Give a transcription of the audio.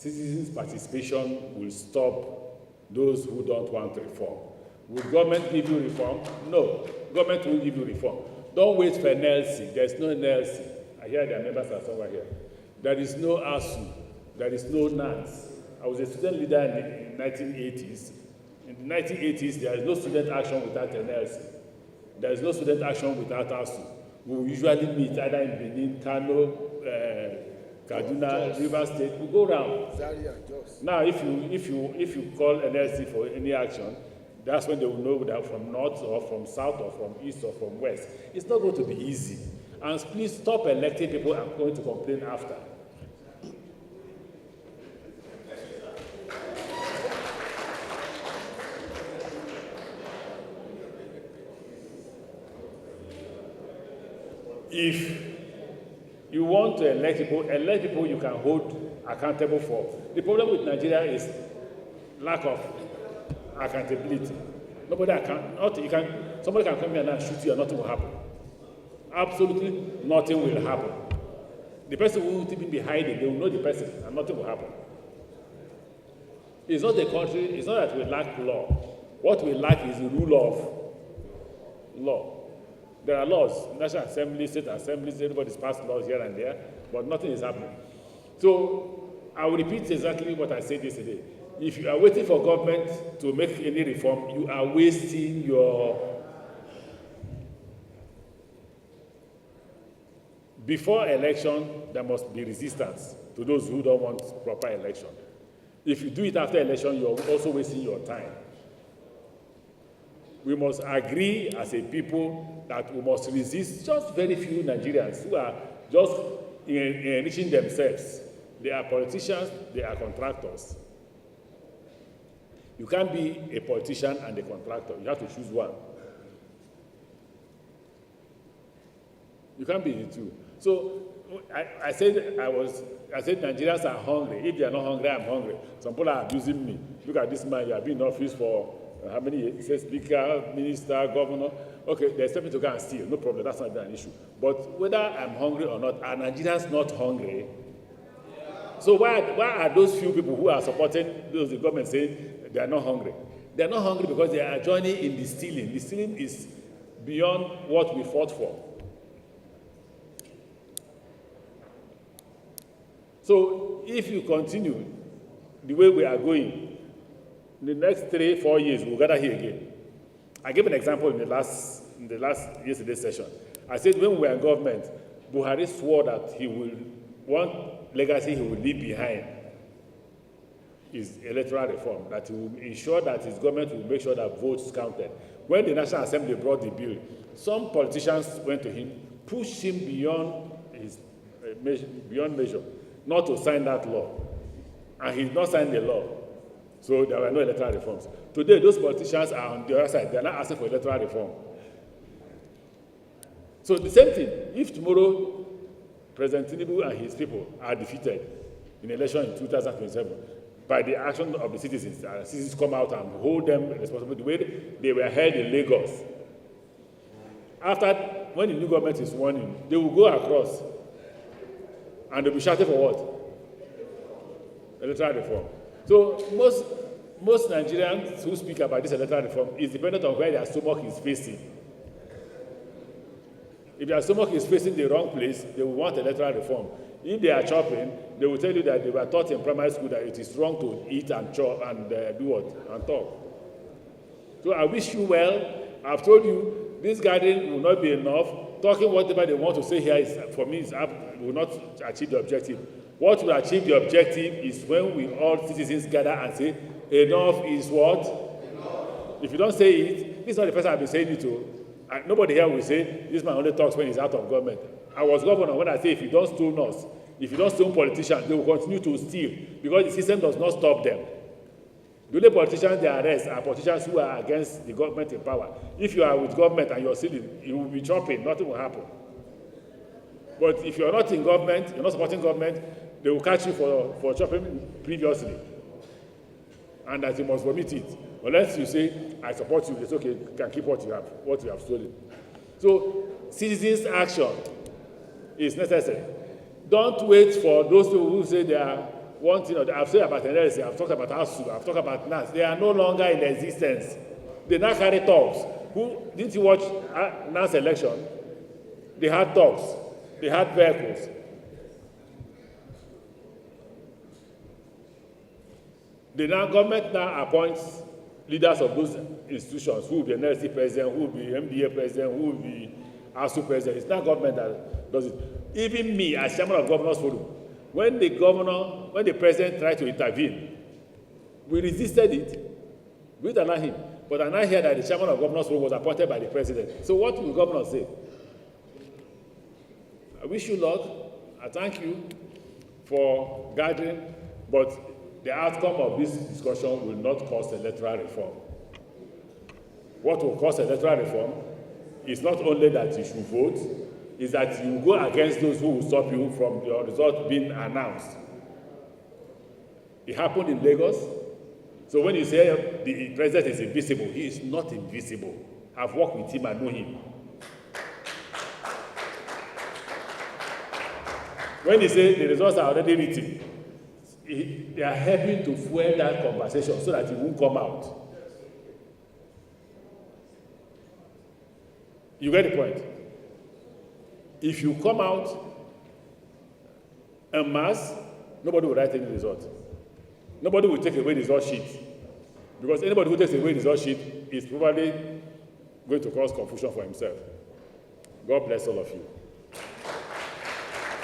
citizens' participation will stop those who don't want reform. Will government give you reform? No. Government will give you reform. Don't wait for NLC. There's no NLC. I hear their members are somewhere here. There is no ASU. There is no NANS. I was a student leader in the 1980s. In the 1980s, there is no student action without NLC. There is no student action without ASU. We usually meet either in Benin, Kano, Kaduna, River State. We go around. Now, if you call NLC for any action, that's when they will know that from north or from south or from east or from west. It's not going to be easy. And please stop electing people and going to complain after. If you want to elect people you can hold accountable for. The problem with Nigeria is lack of accountability. Somebody can come here and shoot you and nothing will happen. Absolutely nothing will happen. The person who will even be hiding, they will know the person and nothing will happen. It's not the country, it's not that we lack law. What we lack is the rule of law. There are laws, National Assembly, State Assemblies, everybody's passed laws here and there, but nothing is happening. So I will repeat exactly what I said yesterday. If you are waiting for government to make any reform, you are wasting your... Before election, there must be resistance to those who don't want proper election. If you do it after election, you're also wasting your time. We must agree as a people that we must resist just very few Nigerians who are just enriching themselves. They are politicians, they are contractors. You can't be a politician and a contractor. You have to choose one. You can't be the two. So I said Nigerians are hungry. If they are not hungry, I'm hungry. Some people are abusing me. Look at this man, you have been in office for how many years? He says Speaker, Minister, Governor. Okay, they expect me to go and steal. No problem, that's not an issue. But whether I'm hungry or not, are Nigerians not hungry? So why are those few people who are supporting those the government saying they are not hungry? They are not hungry because they are joining in the stealing. The stealing is beyond what we fought for. So if you continue the way we are going, in the next 3-4 years, we'll gather here again. I gave an example in the last yesterday's session. I said when we were in government, Buhari swore that he will, one legacy he will leave behind is electoral reform, that he will ensure that his government will make sure that votes counted. When the National Assembly brought the bill, some politicians went to him, pushed him beyond his measure, not to sign that law. And he did not sign the law. So there were no electoral reforms. Today, those politicians are on the other side. They are not asking for electoral reform. So the same thing, if tomorrow President Tinubu and his people are defeated in election in 2027 by the action of the citizens, citizens come out and hold them responsible the way they were held in Lagos. After, when the new government is sworn in, they will go across and they'll be shouting for what? Electoral reform. So most Nigerians who speak about this electoral reform is dependent on where their stomach is facing. If their stomach is facing the wrong place, they will want electoral reform. If they are chopping, they will tell you that they were taught in primary school that it is wrong to eat and chop and do what? And talk. So I wish you well. I've told you, this gathering will not be enough. Talking whatever they want to say here is, for me, will not achieve the objective. What will achieve the objective is when we all citizens gather and say, enough is what? Enough. If you don't say it, this is not the person I've been saying it to. And nobody here will say, this man only talks when he's out of government. I was governor when I say, if you don't stone us, if you don't stone politicians, they will continue to steal because the system does not stop them. The only politicians they arrest are politicians who are against the government in power. If you are with government and you're stealing, you will be chopping, nothing will happen. But if you're not in government, you're not supporting government, they will catch you for chopping previously. And that you must vomit it. Unless you say, I support you, it's okay, you can keep what you have stolen. So, citizens' action is necessary. Don't wait for those people who say they are one thing, I've said about NLC, I've talked about ASU, I've talked about NAS. They are no longer in existence. They now carry talks. Didn't you watch NAS election? They had talks. They had vehicles. The government now appoints leaders of those institutions, who will be NLC president, who will be MDA president, who will be ASU president. It's not government that does it. Even me, as chairman of Governors Forum, when the president tried to intervene, we resisted it. We didn't allow him. But I now hear that the chairman of Governors Forum was appointed by the president. So what will governors say? I wish you luck. I thank you for gathering, but the outcome of this discussion will not cause electoral reform. What will cause electoral reform is not only that you should vote, is that you go against those who will stop you from your result being announced. It happened in Lagos. So when you say the president is invisible, he is not invisible. I've worked with him, I know him. When you say the results are already written, they are helping to fuel that conversation so that it won't come out. You get the point? If you come out en masse, nobody will write any result. Nobody will take away the result sheet. Because anybody who takes away the result sheet is probably going to cause confusion for himself. God bless all of you.